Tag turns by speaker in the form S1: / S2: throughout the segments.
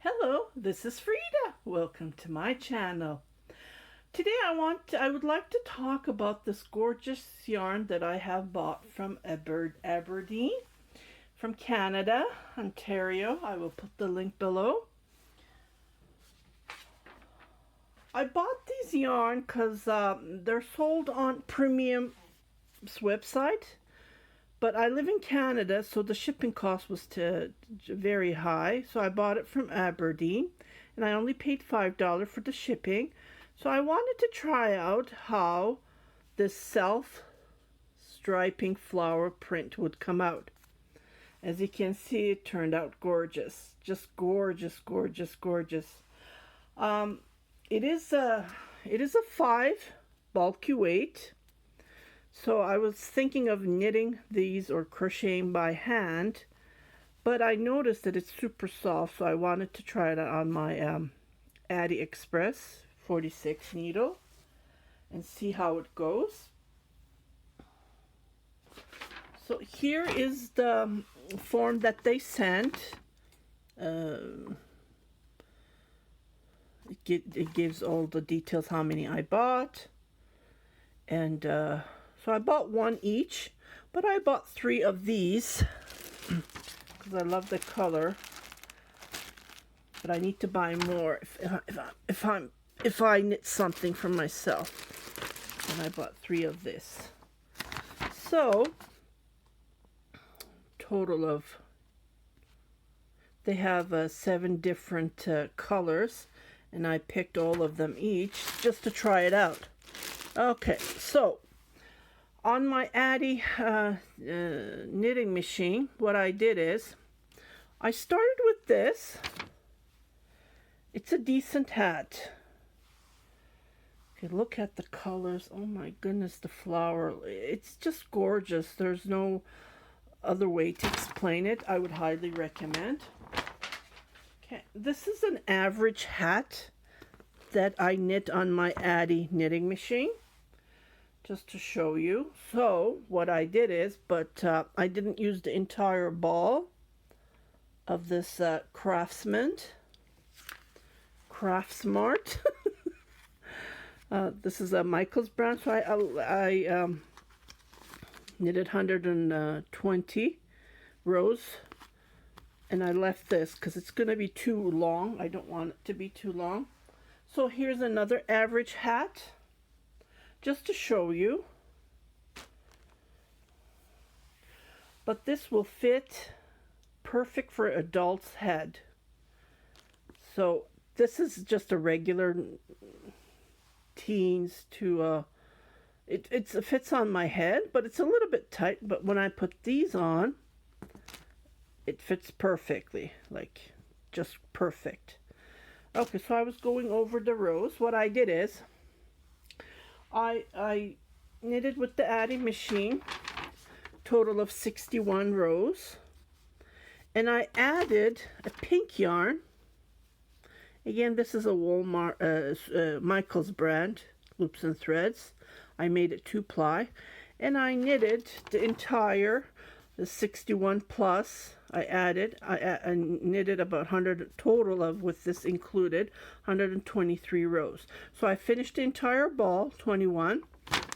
S1: Hello, this is Frida. Welcome to my channel. Today I would like to talk about this gorgeous yarn that I have bought from Aberdeen, from Canada, Ontario. I will put the link below. I bought these yarn because they're sold on Premium's website. But I live in Canada, so the shipping cost was very high. So I bought it from Aberdeen, and I only paid $5 for the shipping. So I wanted to try out how this self-striping flower print would come out. As you can see, it turned out gorgeous. Just gorgeous, gorgeous, gorgeous. It is a 5 bulky weight. So I was thinking of knitting these or crocheting by hand, but I noticed that it's super soft, so I wanted to try it on my Addi Express 46 needle and see how it goes. So here is the form that they sent. It gives all the details, how many I bought, and so I bought one each, but I bought 3 of these because I love the color. But I need to buy more if I knit something for myself. And I bought 3 of this. So total of, they have 7 different colors, and I picked all of them each just to try it out. Okay, so on my Addi knitting machine, what I did is I started with this. It's a decent hat. Okay, look at the colors. Oh my goodness, the flower. It's just gorgeous. There's no other way to explain it. I would highly recommend. Okay, this is an average hat that I knit on my Addi knitting machine, just to show you. So what I did is, I didn't use the entire ball of this Craftsmart. This is a Michael's brand, so I knitted 120 rows, and I left this because it's going to be too long. I don't want it to be too long. So here's another average hat, just to show you. But this will fit perfect for adult's head. So this is just a regular teens to it fits on my head, but it's a little bit tight. But when I put these on, it fits perfectly, like just perfect. Okay, so I was going over the rows. What I did is I knitted with the Addi machine, total of 61 rows, and I added a pink yarn. Again, this is a Walmart Michael's brand, Loops and Threads. I made it 2-ply, and I knitted the entire, the 61 plus. I knitted about 100 total of, with this included, 123 rows. So I finished the entire ball, 21,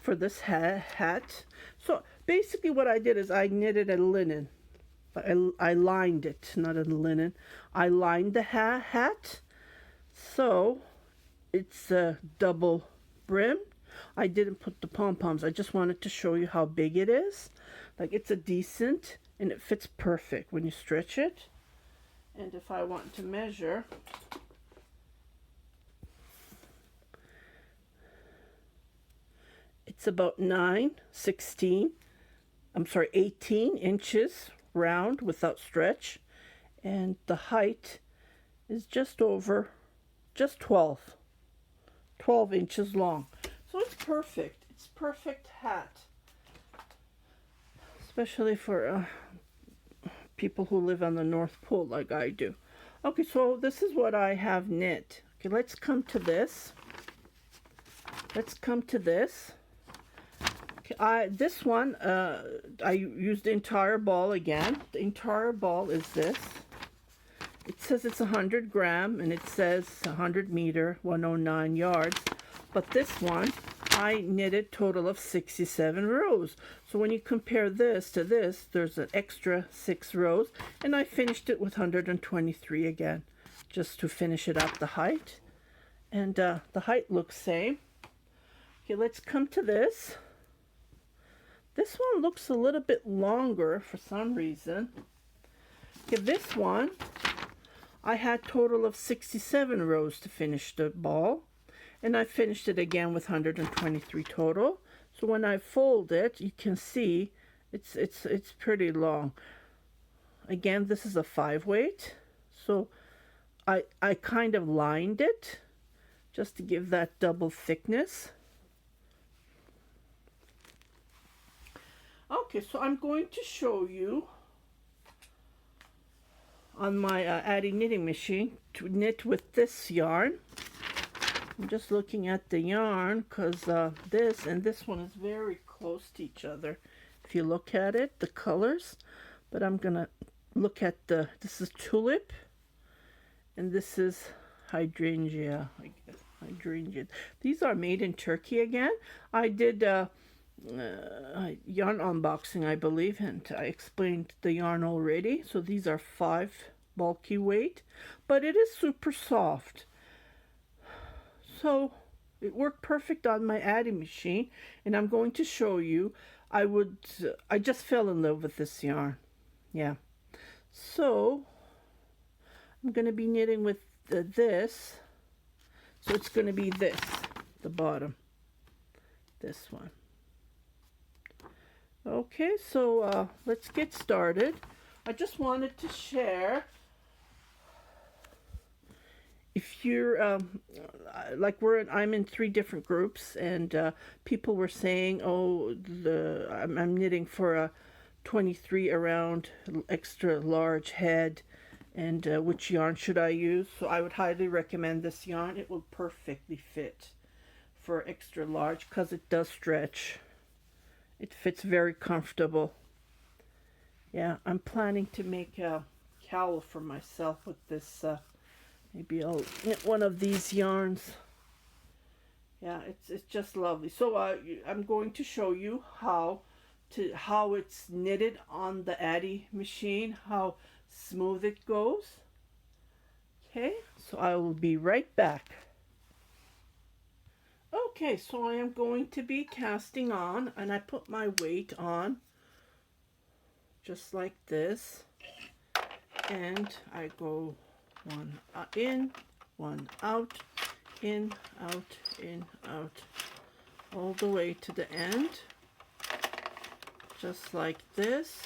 S1: for this hat. So basically what I did is I knitted a linen. I lined it, not a linen. I lined the hat. So it's a double brim. I didn't put the pom-poms. I just wanted to show you how big it is. Like, it's a decent, and it fits perfect when you stretch it. And if I want to measure, it's about 18 inches round without stretch, and the height is just 12 inches long. So it's perfect. It's perfect hat, especially for people who live on the North Pole like I do. Okay, so this is what I have knit. Okay, let's come to this. Okay, this one, I used the entire ball again. The entire ball is this. it says it's 100 gram and it says 100 meter, 109 yards. But this one, I knitted total of 67 rows. So when you compare this to this, there's an extra 6 rows. And I finished it with 123 again, just to finish it up the height. And the height looks same. Okay, let's come to this. This one looks a little bit longer for some reason. Okay, this one, I had total of 67 rows to finish the ball. And I finished it again with 123 total. So when I fold it, you can see it's pretty long. Again, this is a 5 weight. So I kind of lined it just to give that double thickness. Okay, so I'm going to show you on my Addi knitting machine to knit with this yarn. I'm just looking at the yarn because this and this one is very close to each other. If you look at it, the colors. But I'm going to look at this is tulip and this is hydrangea. I guess hydrangea. These are made in Turkey again. I did yarn unboxing, I believe, and I explained the yarn already. So these are 5 bulky weight, but it is super soft. So it worked perfect on my Addi machine, and I'm going to show you. I just fell in love with this yarn. Yeah. So I'm going to be knitting with this. So it's going to be this, the bottom, this one. Okay, so let's get started. I just wanted to share, if you're like I'm in 3 different groups, and people were saying, oh, I'm knitting for a 23 around extra large head, and which yarn should I use? So I would highly recommend this yarn. It will perfectly fit for extra large because it does stretch. It fits very comfortable. Yeah, I'm planning to make a cowl for myself with this. Maybe I'll knit one of these yarns. Yeah, it's just lovely. So I'm going to show you how it's knitted on the Addi machine, how smooth it goes. Okay, so I will be right back. Okay, so I am going to be casting on, and I put my weight on just like this, and I go 1 in, 1 out, in, out, all the way to the end, just like this.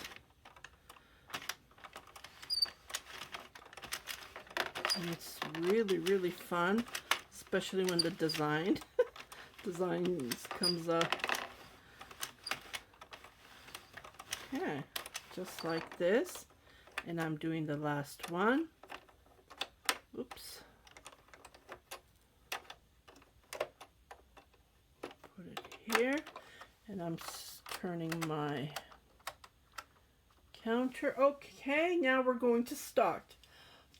S1: And it's really, really fun, especially when the design comes up. Okay, just like this. And I'm doing the last one. Oops. Put it here. And I'm turning my counter. Okay, now we're going to start.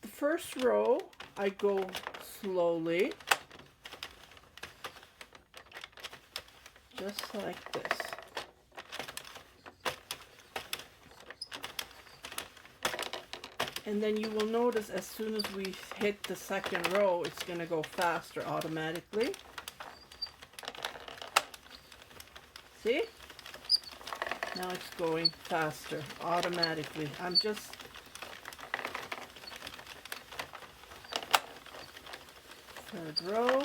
S1: The first row, I go slowly. Just like this. And then you will notice as soon as we hit the second row, it's going to go faster automatically. See? Now it's going faster automatically. I'm just third row.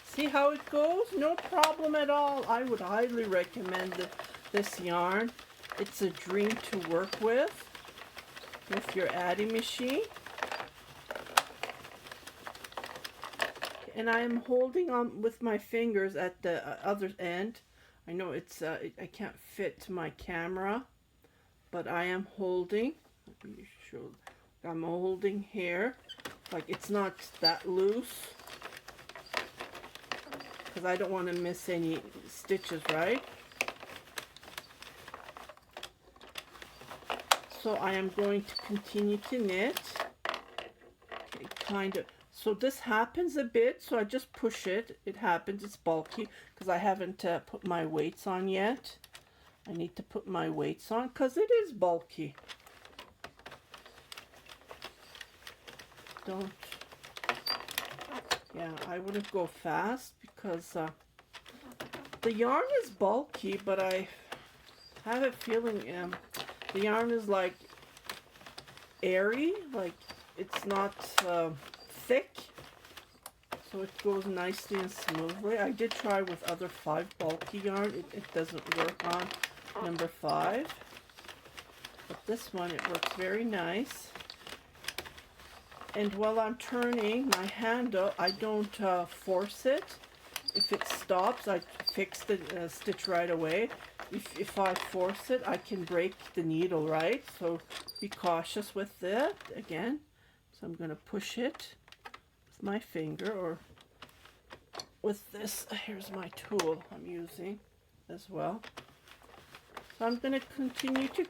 S1: See how it goes? No problem at all. I would highly recommend this yarn. It's a dream to work with your Addi machine. And I am holding on with my fingers at the other end. I know it's I can't fit to my camera, but I am holding. Let me show. I'm holding here, like it's not that loose, because I don't want to miss any stitches, right? So I am going to continue to knit. Okay, kind of. So this happens a bit, so I just push it. It happens, it's bulky, because I haven't put my weights on yet. I need to put my weights on, because it is bulky. Don't, yeah, I wouldn't go fast, because the yarn is bulky, but I have a feeling the yarn is like airy, like it's not thick, so it goes nicely and smoothly. I did try with other 5 bulky yarn. It doesn't work on number 5, but this one, it works very nice. And while I'm turning my handle, I don't force it. If it stops, I fix the stitch right away. If I force it, I can break the needle, right? So be cautious with that again. So I'm going to push it with my finger, or with this. Here's my tool I'm using as well. So I'm going to continue to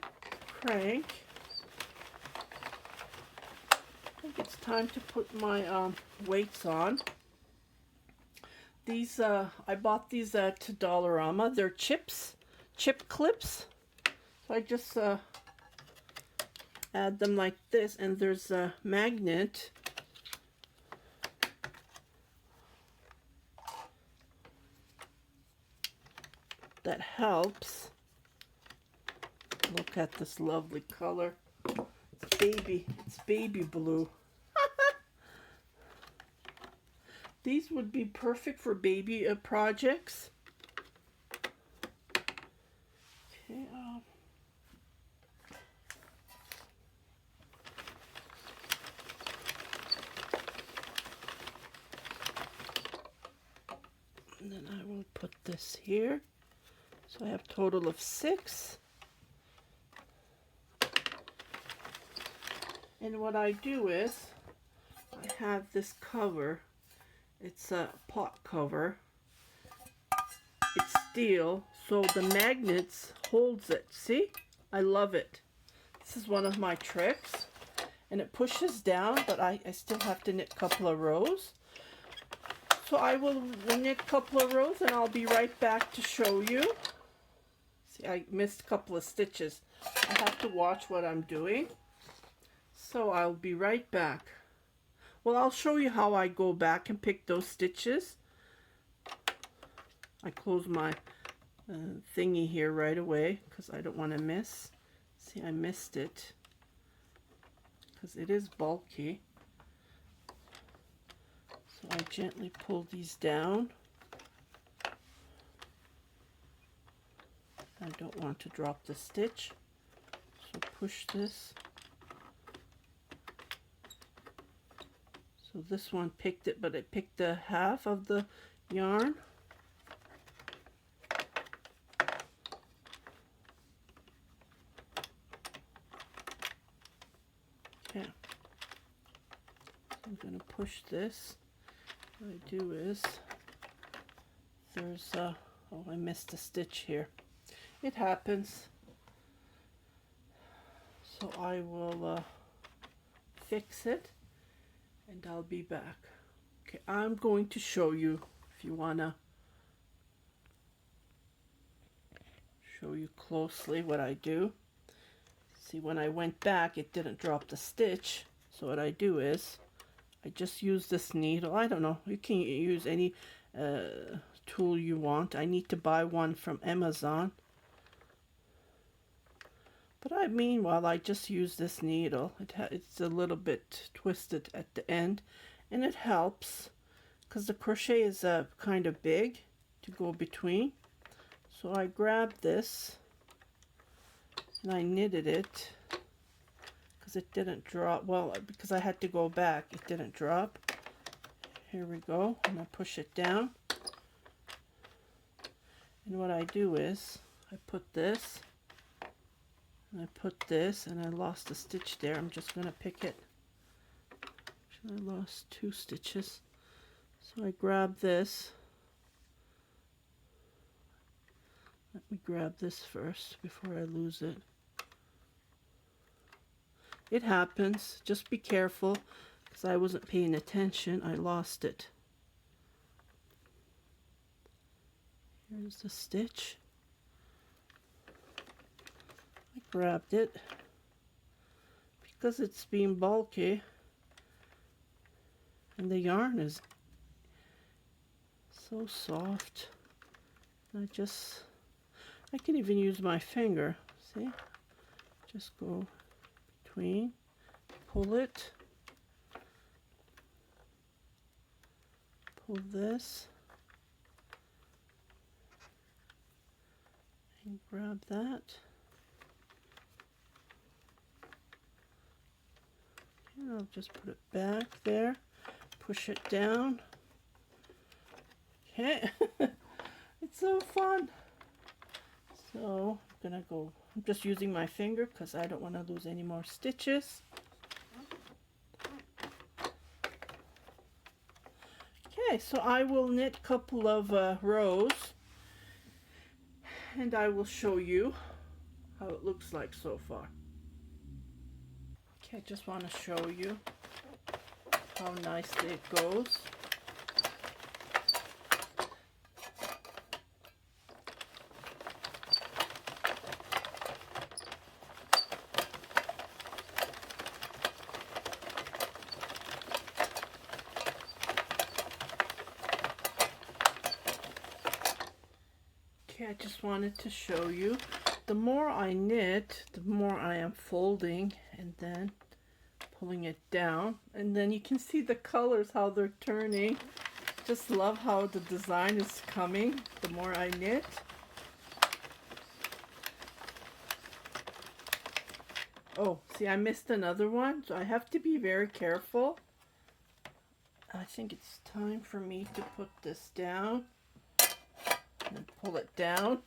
S1: crank. I think it's time to put my weights on. These, I bought these at Dollarama. They're chip clips. So I just add them like this, and there's a magnet that helps. Look at this lovely color. It's baby blue. These would be perfect for baby projects. Okay, and then I will put this here. So I have a total of 6. And what I do is, I have this cover. It's a pot cover. It's steel, so the magnets holds it. See? I love it. This is one of my tricks. And it pushes down, but I still have to knit a couple of rows. So I will knit a couple of rows, and I'll be right back to show you. See, I missed a couple of stitches. I have to watch what I'm doing. So I'll be right back. Well, I'll show you how I go back and pick those stitches. I close my thingy here right away because I don't want to miss. See, I missed it because it is bulky. So I gently pull these down. I don't want to drop the stitch, so push this. So this one picked it, but it picked the half of the yarn. Okay. I'm going to push this. What I do is, there's a, oh, I missed a stitch here. It happens. So I will fix it. And I'll be back. Okay, I'm going to show you, if you wanna show you closely what I do. See, when I went back, it didn't drop the stitch. So what I do is, I just use this needle. I don't know, you can use any tool you want. I need to buy one from Amazon. But meanwhile, I just use this needle. It's a little bit twisted at the end, and it helps because the crochet is kind of big to go between. So I grabbed this and I knitted it because it didn't drop. Well, because I had to go back, it didn't drop. Here we go, and I push it down. And what I do is I put this. And I put this, and I lost a stitch there. I'm just going to pick it. Actually, I lost 2 stitches. So I grab this. Let me grab this first before I lose it. It happens. Just be careful, because I wasn't paying attention. I lost it. Here's the stitch. I grabbed it because it's being bulky and the yarn is so soft. I can even use my finger. See? Just go between, pull it, pull this, and grab that. And I'll just put it back there, push it down. Okay, it's so fun. So I'm just using my finger because I don't want to lose any more stitches. Okay, so I will knit a couple of rows and I will show you how it looks like so far. Okay, I just want to show you how nicely it goes. Okay, I just wanted to show you. The more I knit, the more I am folding and then pulling it down. And then you can see the colors, how they're turning. Just love how the design is coming the more I knit. Oh, see, I missed another one, so I have to be very careful. I think it's time for me to put this down. And pull it down.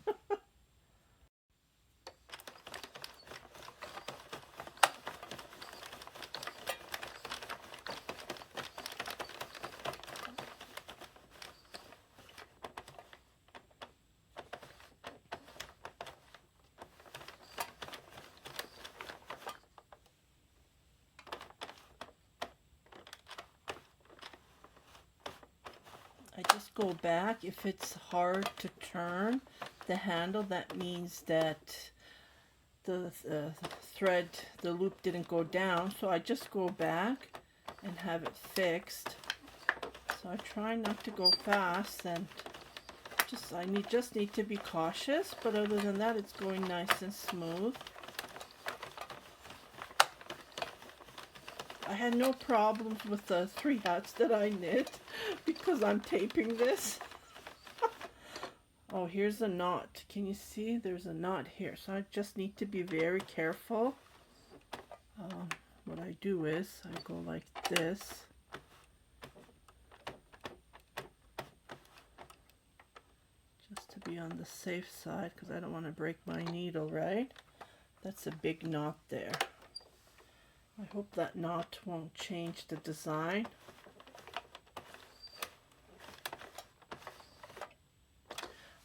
S1: I just go back. If it's hard to turn the handle, that means that the thread, the loop didn't go down. So I just go back and have it fixed. So I try not to go fast, and I just need to be cautious. But other than that, it's going nice and smooth. I had no problems with the 3 hats that I knit because I'm taping this. Oh, here's a knot. Can you see? There's a knot here. So I just need to be very careful. What I do is I go like this. Just to be on the safe side because I don't want to break my needle, right? That's a big knot there. I hope that knot won't change the design.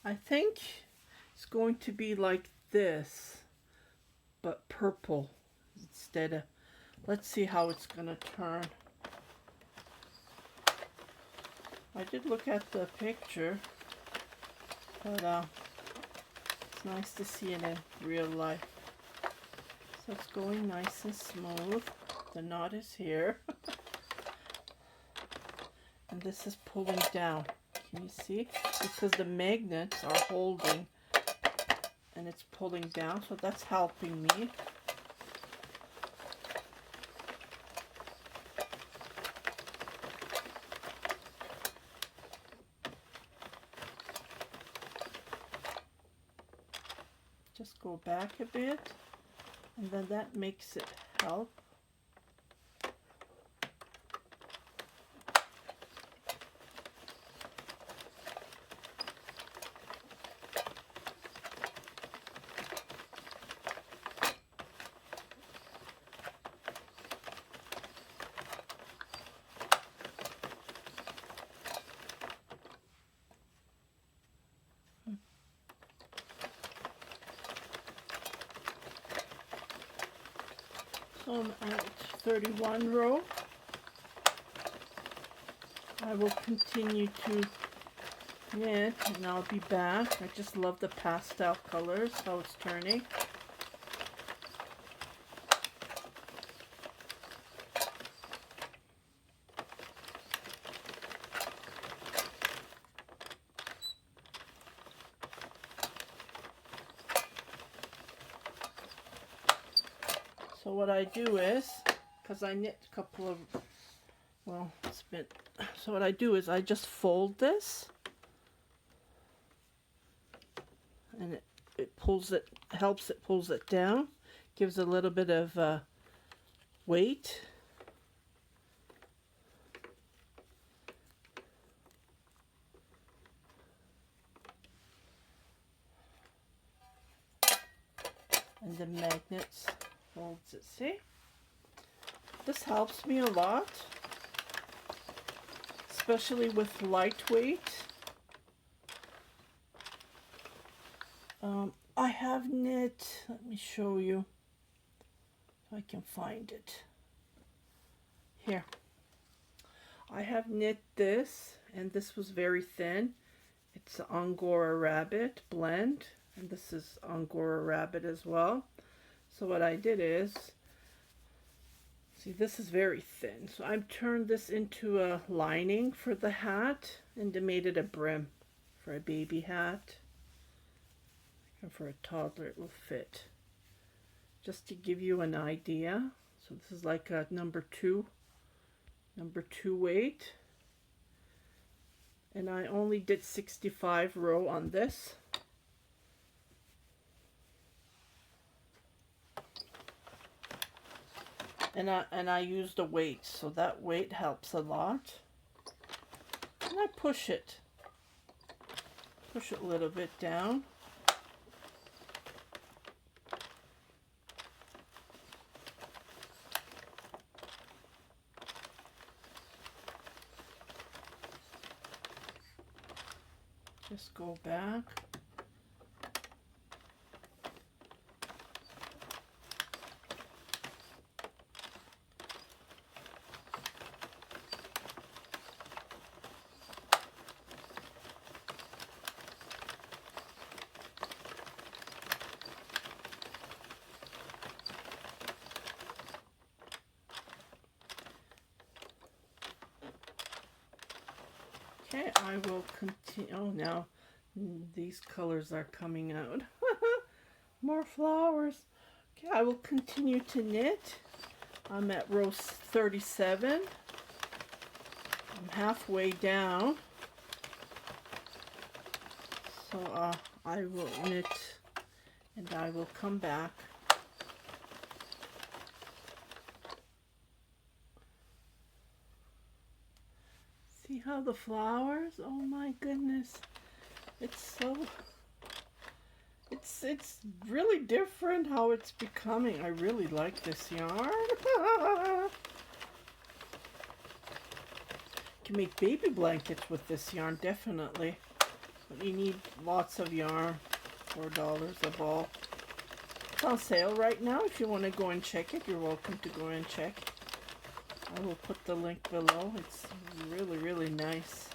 S1: I think it's going to be like this, but purple instead of, let's see how it's going to turn. I did look at the picture, but it's nice to see it in real life. So it's going nice and smooth. The knot is here. And this is pulling down. Can you see? Because the magnets are holding and it's pulling down, so that's helping me. Just go back a bit. And then that makes it help. So I'm at 31 row. I will continue to knit and I'll be back. I just love the pastel colors, how it's turning. So what I do is, because I knit a couple of, well, it's been, so what I do is I just fold this, and it pulls it, helps it pulls it down, gives a little bit of weight. And the magnets holds it, see? This helps me a lot, especially with lightweight. I have knit, let me show you if I can find it. Here. I have knit this, and this was very thin. It's an Angora Rabbit blend, and this is Angora Rabbit as well. So what I did is, see, this is very thin. So I've turned this into a lining for the hat and made it a brim for a baby hat. And for a toddler it will fit. Just to give you an idea. So this is like a number two weight. And I only did 65 row on this. And I used a weight, so that weight helps a lot. And I push it a little bit down. Just go back. Okay, I will continue. Oh, now these colors are coming out. More flowers. Okay, I will continue to knit. I'm at row 37. I'm halfway down. So I will knit and I will come back. See how the flowers, oh my goodness, it's really different how it's becoming. I really like this yarn. You can make baby blankets with this yarn, definitely. But you need lots of yarn, $4 a ball. It's on sale right now. If you want to go and check it, you're welcome to go and check. I will put the link below. It's really, really nice.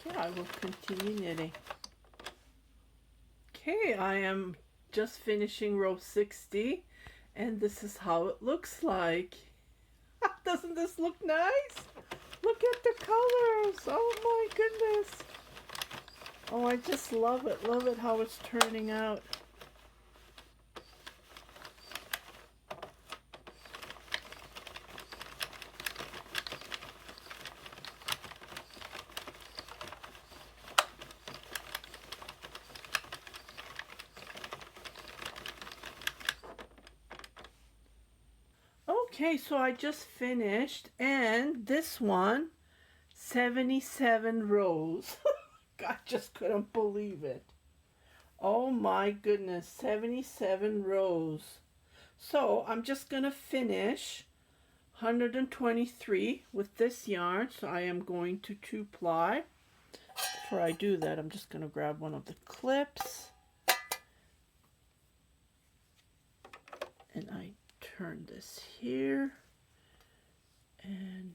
S1: Okay, I will continue knitting. Okay, I am just finishing row 60, and this is how it looks like. Doesn't this look nice? Look at the colors. Oh my goodness. Oh, I just love it. Love it how it's turning out. Okay, so I just finished, and this one, 77 rows. I just couldn't believe it. Oh my goodness, 77 rows. So I'm just gonna finish 123 with this yarn. So I am going to 2-ply. Before I do that, I'm just gonna grab one of the clips And I turn this here, and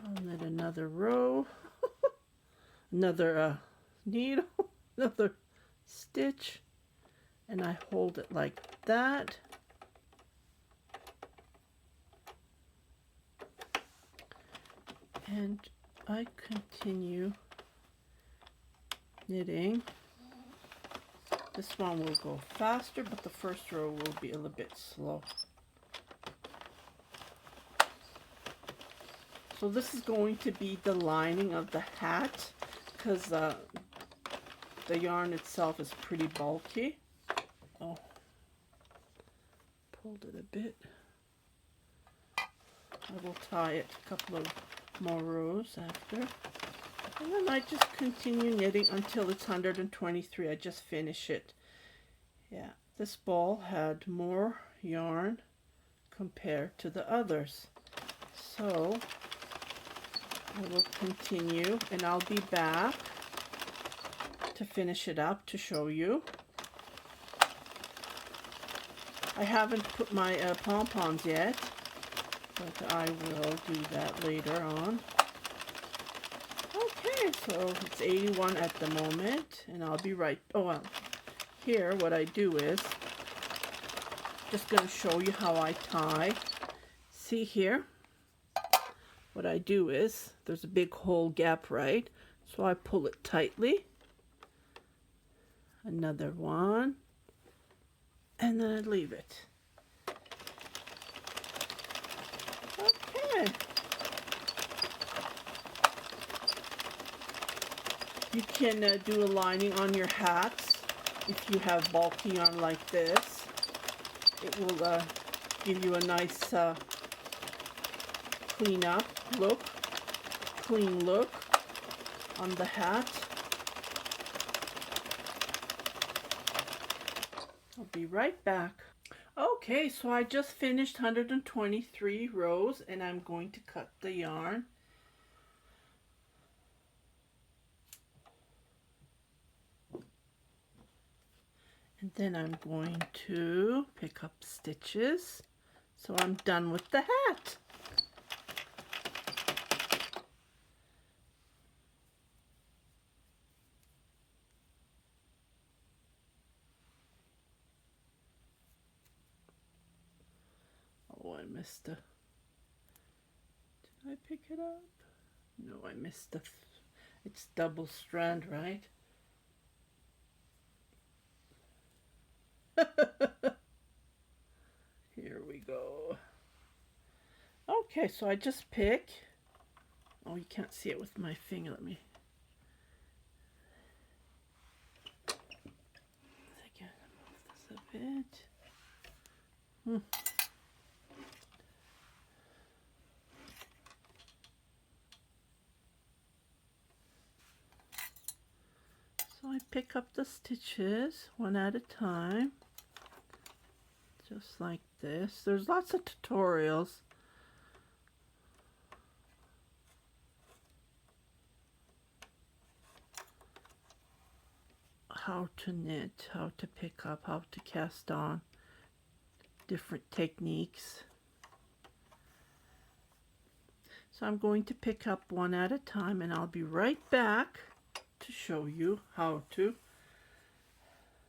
S1: I'll knit another row, another needle, another stitch, and I hold it like that. And I continue knitting. This one will go faster, but the first row will be a little bit slow. So this is going to be the lining of the hat, because the yarn itself is pretty bulky. Oh, pulled it a bit. I will tie it a couple of more rows after. And then I just continue knitting until it's 123. I just finish it. Yeah, this ball had more yarn compared to the others. So I will continue, and I'll be back to finish it up to show you. I haven't put my pom-poms yet, but I will do that later on. Okay, so it's 81 at the moment, and I'll be right. Oh, well, here what I do is just going to show you how I tie. See here, what I do is there's a big hole gap, right? So I pull it tightly. Another one, and then I leave it. Okay. You can do a lining on your hats if you have bulky yarn like this. It will give you a nice clean look on the hat. I'll be right back. Okay, so I just finished 123 rows, and I'm going to cut the yarn. And then I'm going to pick up stitches. So I'm done with the hat. Oh, I missed a... Did I pick it up? No, I missed the... It's double strand, right? Here we go. Okay, so I just pick. Oh, you can't see it with my finger. Let me... Again, move this a bit. So I pick up the stitches one at a time, just like this. There's lots of tutorials how to knit, how to pick up, how to cast on, different techniques. So I'm going to pick up one at a time, and I'll be right back to show you how to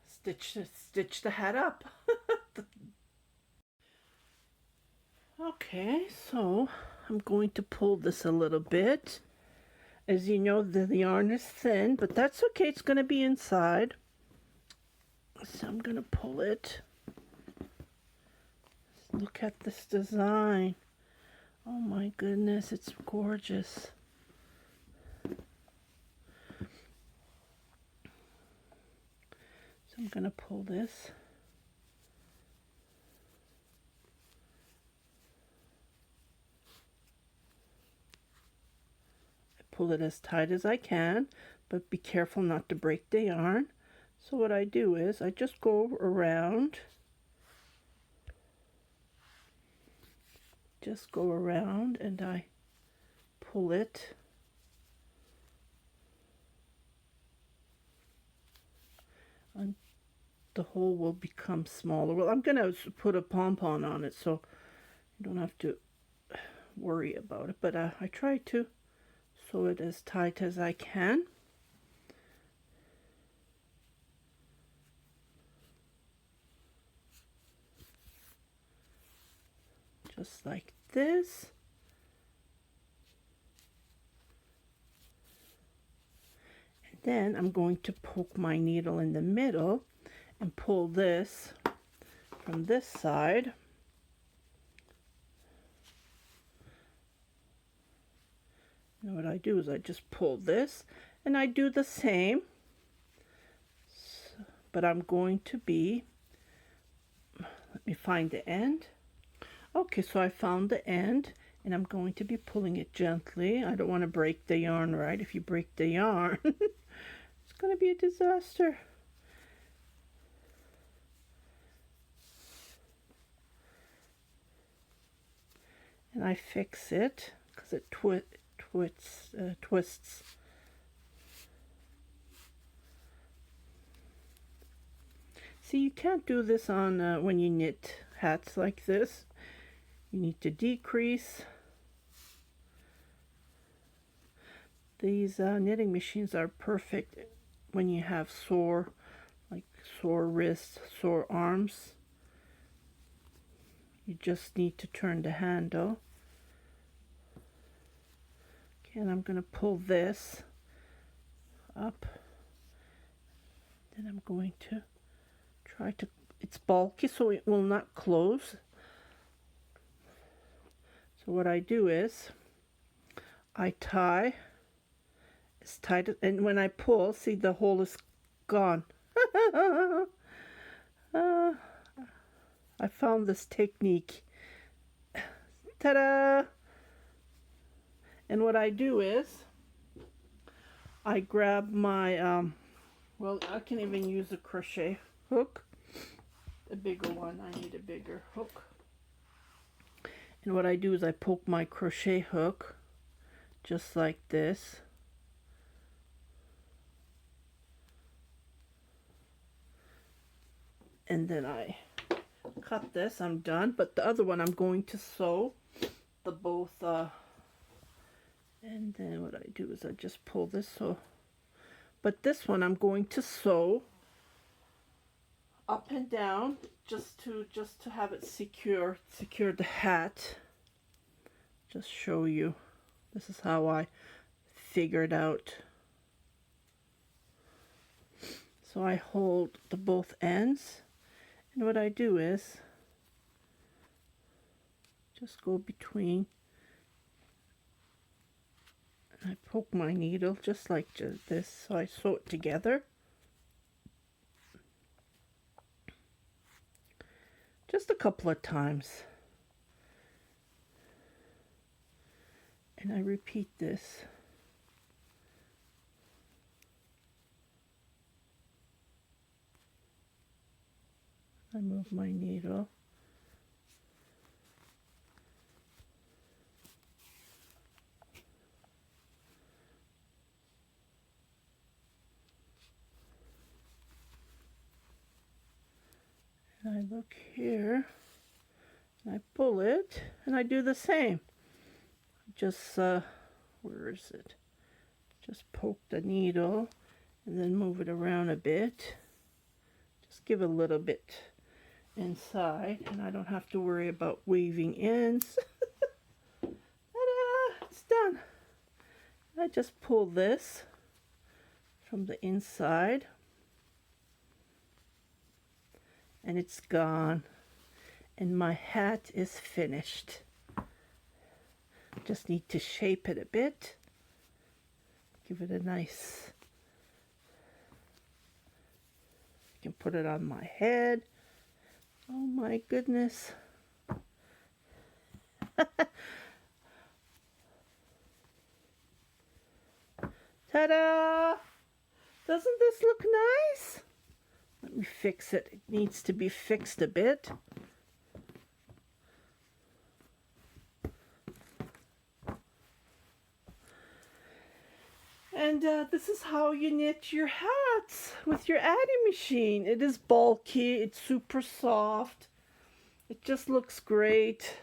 S1: stitch the hat up. Okay, so I'm going to pull this a little bit. As you know, the yarn is thin, but that's okay. It's going to be inside. So I'm going to pull it. Look at this design. Oh my goodness, it's gorgeous. So I'm going to pull this. Pull it as tight as I can, but be careful not to break the yarn. So what I do is I just go around, and I pull it the hole will become smaller. Well, I'm going to put a pom-pom on it so you don't have to worry about it. But I try to sew it as tight as I can. Just like this. And then I'm going to poke my needle in the middle and pull this from this side. And what I do is I just pull this and I do the same. So, but I'm going to be, let me find the end. Okay, so I found the end and I'm going to be pulling it gently. I don't want to break the yarn, right? If you break the yarn, it's going to be a disaster. And I fix it because it twists. See, you can't do this on when you knit hats like this. You need to decrease. These knitting machines are perfect when you have sore wrists, sore arms. You just need to turn the handle. Okay, and I'm going to pull this up. Then I'm going to try to, it's bulky so it will not close. So what I do is I tie as tight, and when I pull, see the hole is gone. I found this technique. Ta-da! And what I do is I grab my, well, I can even use a crochet hook, a bigger one. I need a bigger hook. And what I do is I poke my crochet hook just like this. And then I cut this. I'm done. But the other one I'm going to sew the both. And then what I do is I just pull this. But this one I'm going to sew up and down just to have it secure the hat. Just show you. This is how I figured out. So I hold the both ends, and what I do is just go between, and I poke my needle just like this, so I sew it together. Just a couple of times. And I repeat this. I move my needle. And I look here, and I pull it, and I do the same. Just, where is it? Just poke the needle, and then move it around a bit. Just give a little bit inside, and I don't have to worry about weaving ends. Ta-da! It's done. I just pull this from the inside, and it's gone, and my hat is finished. Just need to shape it a bit, give it a nice, I can put it on my head. Oh my goodness. Ta-da! Doesn't this look nice? Let me fix it. It needs to be fixed a bit. And this is how you knit your hats with your Addi machine. It is bulky, it's super soft. It just looks great.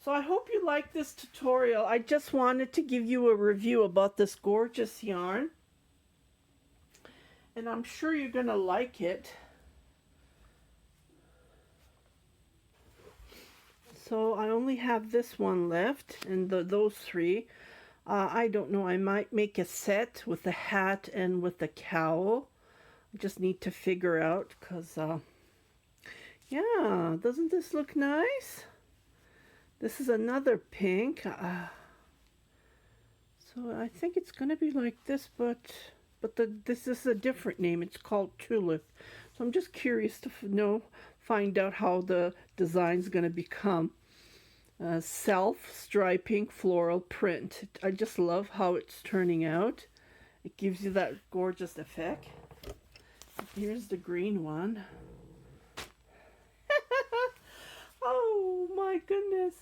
S1: So I hope you like this tutorial. I just wanted to give you a review about this gorgeous yarn. And I'm sure you're going to like it. So I only have this one left and those three. I don't know, I might make a set with the hat and with the cowl. I just need to figure out because, yeah, doesn't this look nice? This is another pink. So I think it's going to be like this, but this is a different name. It's called Tulip. So I'm just curious to find out how the design's going to become. Self-striping floral print. I just love how it's turning out. It gives you that gorgeous effect. Here's the green one. Oh my goodness.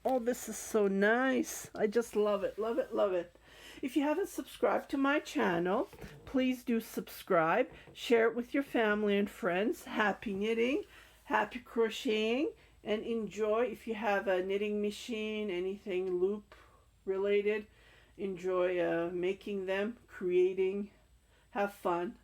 S1: Oh, this is so nice. I just love it, love it, love it. If you haven't subscribed to my channel, please do subscribe. Share it with your family and friends. Happy knitting, happy crocheting, and enjoy. If you have a knitting machine, anything loop related, enjoy making them, creating. Have fun.